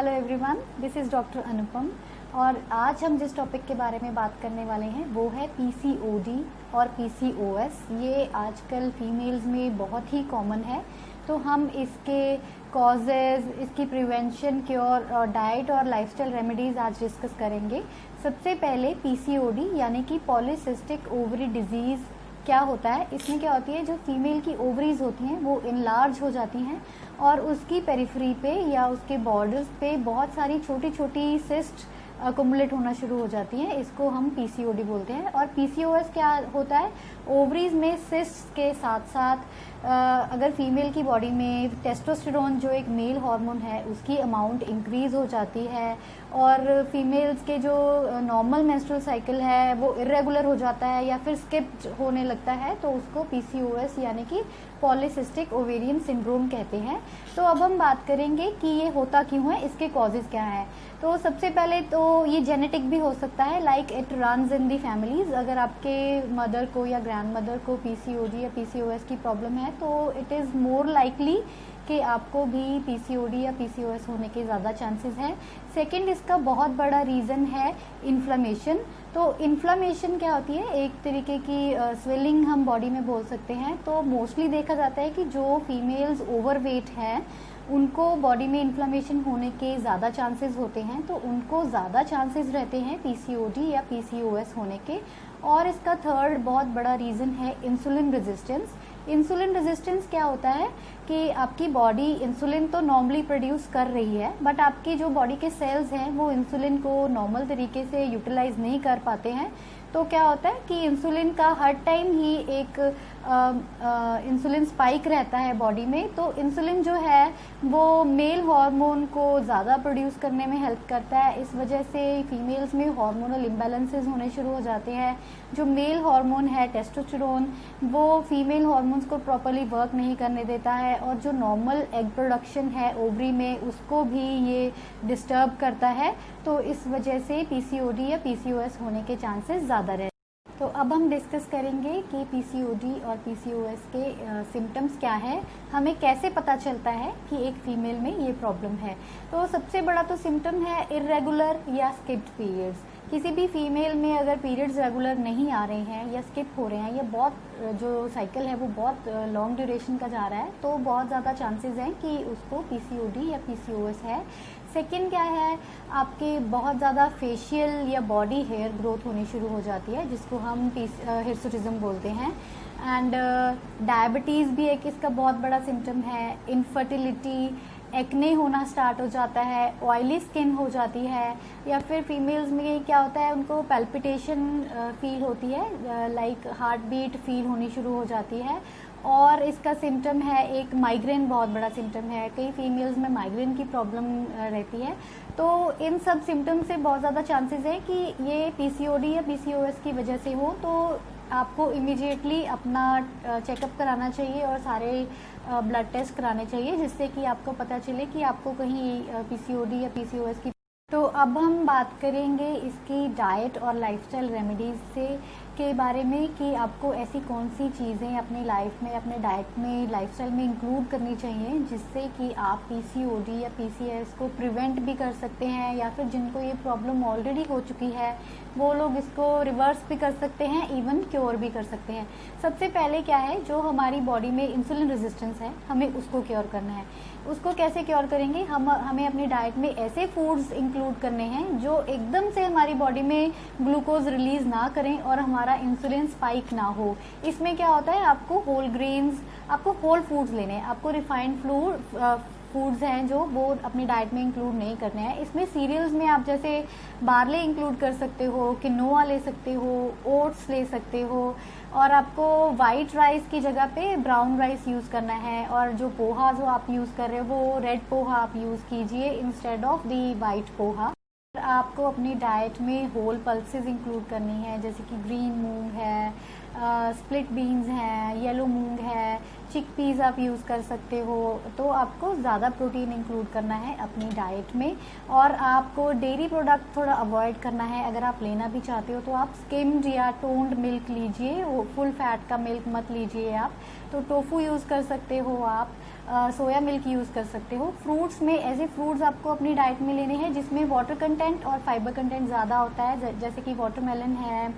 Hello everyone, this is doctor Anupam. और आज हम जिस टॉपिक के बारे में बात करने वाले हैं वो है पीसीओडी और पीसीओएस। ये आजकल फीमेल्स में बहुत ही कॉमन है। तो हम इसके कॉजेज़, इसकी प्रिवेंशन, क्योर और डाइट और लाइफस्टाइल रेमेडीज़ आज डिस्कस करेंगे। सबसे पहले पीसीओडी यानी कि पॉलीसिस्टिक ओवरी डिजीज़ क्या होता है। इसमें क्या होती है, जो फीमेल की ओवरीज होती हैं वो इनलार्ज हो जाती हैं और उसकी पेरिफेरी पे या उसके बॉर्डर्स पे बहुत सारी छोटी छोटी सिस्ट अकोमुलेट होना शुरू हो जाती हैं। इसको हम पीसीओडी बोलते हैं। और पीसीओएस क्या होता है, ओवरीज में सिस्ट के साथ साथ अगर फीमेल की बॉडी में टेस्टोस्टेरोन जो एक मेल हार्मोन है उसकी अमाउंट इंक्रीज हो जाती है और फीमेल्स के जो नॉर्मल मेंस्ट्रुअल साइकिल है वो इरेगुलर हो जाता है या फिर स्किप होने लगता है, तो उसको पीसीओएस यानी कि पॉलीसिस्टिक ओवेरियन सिंड्रोम कहते हैं। तो अब हम बात करेंगे कि ये होता क्यों है, इसके कॉजेज क्या है। तो सबसे पहले तो ये जेनेटिक भी हो सकता है, like it runs in the families. अगर आपके मदर को या ग्रैंड मदर को पीसीओडी या पीसीओएस की प्रॉब्लम है तो इट इज़ मोर लाइकली कि आपको भी पीसीओडी या पीसीओएस होने के ज़्यादा चांसेस हैं। सेकंड, इसका बहुत बड़ा रीज़न है इन्फ्लेमेशन। तो इन्फ्लेमेशन क्या होती है, एक तरीके की स्वेलिंग हम बॉडी में बोल सकते हैं। तो मोस्टली देखा जाता है कि जो फीमेल्स ओवरवेट हैं उनको बॉडी में इन्फ्लेमेशन होने के ज़्यादा चांसेस होते हैं, तो उनको ज़्यादा चांसेस रहते हैं पीसीओडी या पीसीओएस होने के। और इसका थर्ड बहुत बड़ा रीज़न है इंसुलिन रेजिस्टेंस। इंसुलिन रेजिस्टेंस क्या होता है कि आपकी बॉडी इंसुलिन तो नॉर्मली प्रोड्यूस कर रही है, बट आपकी जो बॉडी के सेल्स हैं वो इंसुलिन को नॉर्मल तरीके से यूटिलाइज नहीं कर पाते हैं। तो क्या होता है कि इंसुलिन का हर टाइम ही एक इंसुलिन स्पाइक रहता है बॉडी में। तो इंसुलिन जो है वो मेल हार्मोन को ज़्यादा प्रोड्यूस करने में हेल्प करता है। इस वजह से फीमेल्स में हार्मोनल इम्बैलेंसेस होने शुरू हो जाते हैं। जो मेल हार्मोन है टेस्टोस्टेरोन, वो फीमेल हार्मोन्स को प्रॉपरली वर्क नहीं करने देता है और जो नॉर्मल एग प्रोडक्शन है ओवरी में उसको भी ये डिस्टर्ब करता है। तो इस वजह से पीसीओडी या पीसीओएस होने के चांसेस ज़्यादा रहते हैं। तो अब हम डिस्कस करेंगे कि पीसीओडी और पीसीओएस के सिम्टम्स क्या है, हमें कैसे पता चलता है कि एक फीमेल में ये प्रॉब्लम है। तो सबसे बड़ा तो सिम्टम है इरेगुलर या स्किप्ड पीरियड्स। किसी भी फीमेल में अगर पीरियड्स रेगुलर नहीं आ रहे हैं या स्किप हो रहे हैं या बहुत जो साइकिल है वो बहुत लॉन्ग ड्यूरेशन का जा रहा है, तो बहुत ज़्यादा चांसेस हैं कि उसको पीसीओडी या पीसीओएस है। सेकंड क्या है, आपके बहुत ज़्यादा फेशियल या बॉडी हेयर ग्रोथ होनी शुरू हो जाती है जिसको हम हिर्सुटिज्म बोलते हैं। एंड डायबिटीज़ भी एक इसका बहुत बड़ा सिम्टम है। इनफर्टिलिटी, एक्ने होना स्टार्ट हो जाता है, ऑयली स्किन हो जाती है, या फिर फीमेल्स में क्या होता है उनको पैल्पिटेशन फील होती है, लाइक हार्ट बीट फील होनी शुरू हो जाती है। और इसका सिम्टम है एक माइग्रेन, बहुत बड़ा सिम्टम है। कई फीमेल्स में माइग्रेन की प्रॉब्लम रहती है। तो इन सब सिम्टम से बहुत ज़्यादा चांसेस है कि ये पीसीओडी या पीसीओएस की वजह से हो। तो आपको इमीडिएटली अपना चेकअप कराना चाहिए और सारे ब्लड टेस्ट कराने चाहिए जिससे कि आपको पता चले कि आपको कहीं पीसीओडी या पीसीओएस की। तो अब हम बात करेंगे इसकी डाइट और लाइफस्टाइल रेमेडीज़ से के बारे में कि आपको ऐसी कौन सी चीज़ें अपनी लाइफ में, अपने डाइट में, लाइफस्टाइल में इंक्लूड करनी चाहिए जिससे कि आप पीसीओडी या पीसीओएस को प्रिवेंट भी कर सकते हैं, या फिर जिनको ये प्रॉब्लम ऑलरेडी हो चुकी है वो लोग इसको रिवर्स भी कर सकते हैं, इवन क्योर भी कर सकते हैं। सबसे पहले क्या है, जो हमारी बॉडी में इंसुलिन रेजिस्टेंस है हमें उसको क्योर करना है। उसको कैसे क्योर करेंगे, हमें अपनी डाइट में ऐसे फूड्स इंक्लूड करने हैं जो एकदम से हमारी बॉडी में ग्लूकोज रिलीज ना करें और हमारा इंसुलिन स्पाइक ना हो। इसमें क्या होता है, आपको होल ग्रेन्स, आपको होल फूड्स लेने हैं, आपको रिफाइंड फूड्स हैं जो वो अपनी डाइट में इंक्लूड नहीं करने हैं। इसमें सीरियल्स में आप जैसे बार्ले इंक्लूड कर सकते हो, किनोआ ले सकते हो, ओट्स ले सकते हो, और आपको वाइट राइस की जगह पे ब्राउन राइस यूज़ करना है। और जो पोहा जो आप यूज़ कर रहे हो वो रेड पोहा आप यूज़ कीजिए instead of the white poha. आपको अपनी डाइट में होल पल्सेस इंक्लूड करनी है, जैसे कि ग्रीन मूंग है, स्प्लिट बीन्स हैं, येलो मूंग है, चिकपीस आप यूज़ कर सकते हो। तो आपको ज़्यादा प्रोटीन इंक्लूड करना है अपनी डाइट में। और आपको डेयरी प्रोडक्ट थोड़ा अवॉइड करना है। अगर आप लेना भी चाहते हो तो आप स्किम्ड या टोन्ड मिल्क लीजिए, वो फुल फैट का मिल्क मत लीजिए आप। तो टोफू यूज़ कर सकते हो आप। सोया मिल्क यूज़ कर सकते हो। फ्रूट्स में ऐसे फ्रूट्स आपको अपनी डाइट में लेने हैं जिसमें वाटर कंटेंट और फाइबर कंटेंट ज़्यादा होता है, जैसे कि वाटरमेलन है,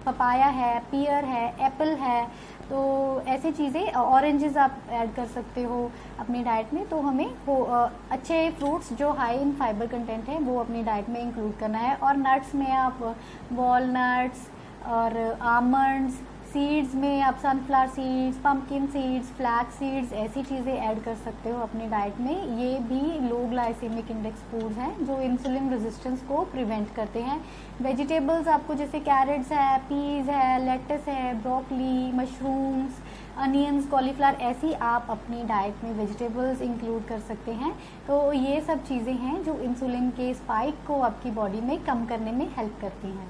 पपाया है, पियर है, एप्पल है। तो ऐसी चीज़ें, ऑरेंजेस आप ऐड कर सकते हो अपनी डाइट में। तो हमें अच्छे फ्रूट्स जो हाई इन फाइबर कंटेंट है वो अपनी डाइट में इंक्लूड करना है। और नट्स में आप वॉलनट्स और आमंड्स, सीड्स में आप sunflower seeds, pumpkin seeds, flax seeds, ऐसी चीज़ें ऐड कर सकते हो अपनी डाइट में। ये भी लो ग्लाइसेमिक इंडेक्स फूड्स हैं जो इंसुलिन रेजिस्टेंस को प्रिवेंट करते हैं। वेजिटेबल्स आपको जैसे कैरेट्स है, पीज है, लेटस है, ब्रोकली, मशरूम्स, अनियंस, कॉलीफ्लावर, ऐसी आप अपनी डाइट में वेजिटेबल्स इंक्लूड कर सकते हैं। तो ये सब चीज़ें हैं जो इंसुलिन के स्पाइक को आपकी बॉडी में कम करने में हेल्प करती हैं।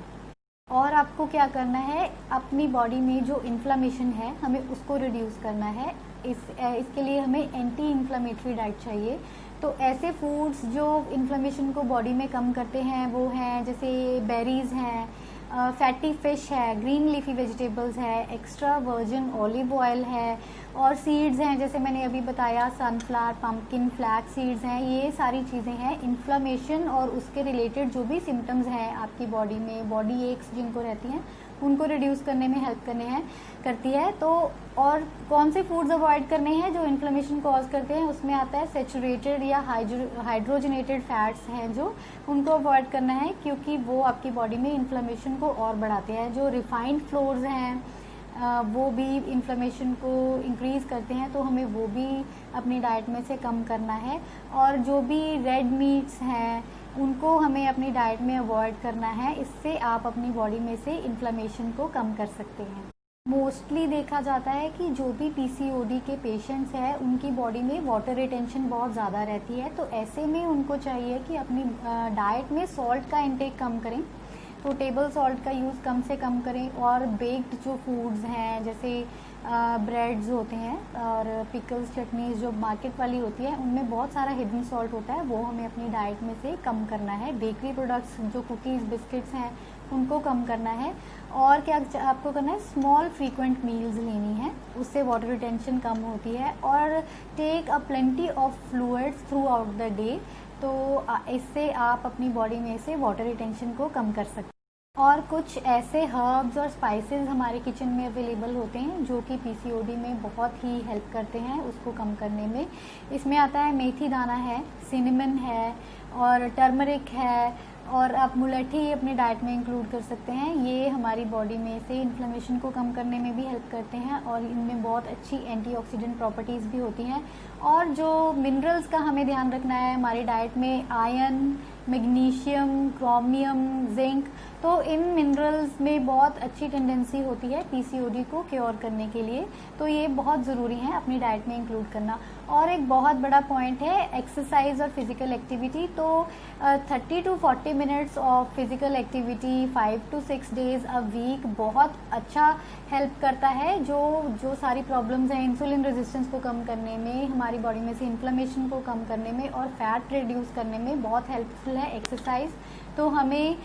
और आपको क्या करना है, अपनी बॉडी में जो इन्फ्लामेशन है हमें उसको रिड्यूस करना है। इसके लिए हमें एंटी इन्फ्लामेटरी डाइट चाहिए। तो ऐसे फूड्स जो इन्फ्लामेशन को बॉडी में कम करते हैं वो हैं जैसे बेरीज हैं, फैटी फिश है, ग्रीन लीफी वेजिटेबल्स है, एक्स्ट्रा वर्जिन ऑलिव ऑयल है, और सीड्स हैं जैसे मैंने अभी बताया सनफ्लावर, पंपकिन, फ्लैक्स सीड्स हैं। ये सारी चीज़ें हैं इन्फ्लामेशन और उसके रिलेटेड जो भी सिम्टम्स हैं आपकी बॉडी में, बॉडी एक्स जिनको रहती हैं, उनको रिड्यूस करने में हेल्प करती है। तो और कौन से फूड्स अवॉइड करने हैं जो इन्फ्लेमेशन कॉज करते हैं, उसमें आता है सेचुरेटेड या हाइड्रोजनेटेड फैट्स हैं जो उनको अवॉइड करना है, क्योंकि वो आपकी बॉडी में इन्फ्लेमेशन को और बढ़ाते हैं। जो रिफाइंड फ्लोर्स हैं वो भी इन्फ्लेमेशन को इंक्रीज़ करते हैं, तो हमें वो भी अपनी डाइट में से कम करना है। और जो भी रेड मीट्स हैं उनको हमें अपनी डाइट में अवॉइड करना है। इससे आप अपनी बॉडी में से इन्फ्लेमेशन को कम कर सकते हैं। मोस्टली देखा जाता है कि जो भी पीसीओडी के पेशेंट्स हैं उनकी बॉडी में वाटर रिटेंशन बहुत ज़्यादा रहती है। तो ऐसे में उनको चाहिए कि अपनी डाइट में सॉल्ट का इंटेक कम करें, तो टेबल सॉल्ट का यूज़ कम से कम करें। और बेक्ड जो फूड्स हैं जैसे ब्रेड्स होते हैं और पिकल्स, चटनीज जो मार्केट वाली होती है उनमें बहुत सारा हिडन सॉल्ट होता है, वो हमें अपनी डाइट में से कम करना है। बेकरी प्रोडक्ट्स जो कुकीज़, बिस्किट्स हैं उनको कम करना है। और क्या आपको करना है, स्मॉल फ्रीक्वेंट मील्स लेनी है, उससे वाटर रिटेंशन कम होती है। और take a plenty of fluids throughout the day, तो इससे आप अपनी बॉडी में से वाटर रिटेंशन को कम कर सकते हैं। और कुछ ऐसे हर्ब्स और स्पाइसेस हमारे किचन में अवेलेबल होते हैं जो कि पीसीओडी में बहुत ही हेल्प करते हैं उसको कम करने में। इसमें आता है मेथी दाना है, सिनेमन है और टर्मरिक है, और आप मुलट्ठी अपनी डाइट में इंक्लूड कर सकते हैं। ये हमारी बॉडी में से इन्फ्लेमेशन को कम करने में भी हेल्प करते हैं और इनमें बहुत अच्छी एंटीऑक्सीडेंट प्रॉपर्टीज़ भी होती हैं। और जो मिनरल्स का हमें ध्यान रखना है हमारी डाइट में, आयरन, मैग्नीशियम, क्रोमियम, जिंक, तो इन मिनरल्स में बहुत अच्छी टेंडेंसी होती है पीसीओडी को क्योर करने के लिए, तो ये बहुत ज़रूरी है अपनी डाइट में इंक्लूड करना। और एक बहुत बड़ा पॉइंट है एक्सरसाइज और फिजिकल एक्टिविटी। तो 30 to 40 minutes of physical activity 5 to 6 days a week बहुत अच्छा हेल्प करता है। जो सारी प्रॉब्लम्स हैं इंसुलिन रेजिस्टेंस को कम करने में, हमारी बॉडी में से इन्फ्लेमेशन को कम करने में और फैट रिड्यूस करने में बहुत हेल्पफुल है एक्सरसाइज। तो हमें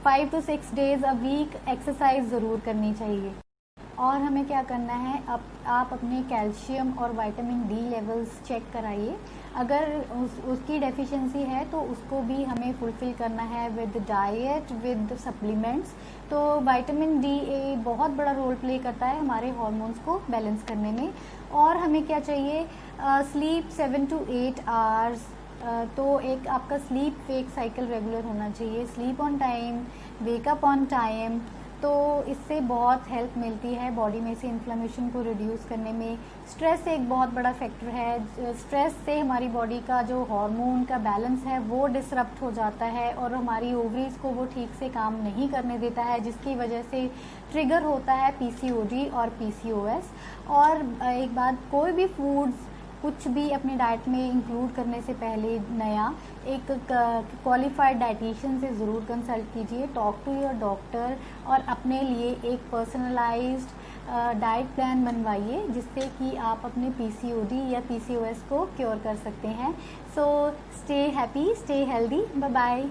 5 to 6 days a week exercise ज़रूर करनी चाहिए। और हमें क्या करना है, आप अपने कैल्शियम और विटामिन डी लेवल्स चेक कराइए। अगर उसकी डेफिशिएंसी है तो उसको भी हमें फुलफ़िल करना है विद डाइट, विद सप्लीमेंट्स। तो विटामिन डी बहुत बड़ा रोल प्ले करता है हमारे हार्मोन्स को बैलेंस करने में। और हमें क्या चाहिए, स्लीप 7 to 8 आवर्स। तो एक आपका स्लीप वेक साइकिल रेगुलर होना चाहिए, sleep on time, wake up on time. तो इससे बहुत हेल्प मिलती है बॉडी में से इन्फ्लेमेशन को रिड्यूस करने में। स्ट्रेस एक बहुत बड़ा फैक्टर है, स्ट्रेस से हमारी बॉडी का जो हार्मोन का बैलेंस है वो डिसरप्ट हो जाता है और हमारी ओवरीज को वो ठीक से काम नहीं करने देता है, जिसकी वजह से ट्रिगर होता है पीसीओडी और पीसीओएस। और एक बात, कोई भी फूड्स कुछ भी अपनी डाइट में इंक्लूड करने से पहले नया एक क्वालिफाइड डाइटिशियन से ज़रूर कंसल्ट कीजिए, टॉक टू योर डॉक्टर, और अपने लिए एक पर्सनलाइज्ड डाइट प्लान बनवाइए जिससे कि आप अपने पीसीओडी या पीसीओएस को क्योर कर सकते हैं। So stay happy, stay healthy, bye bye.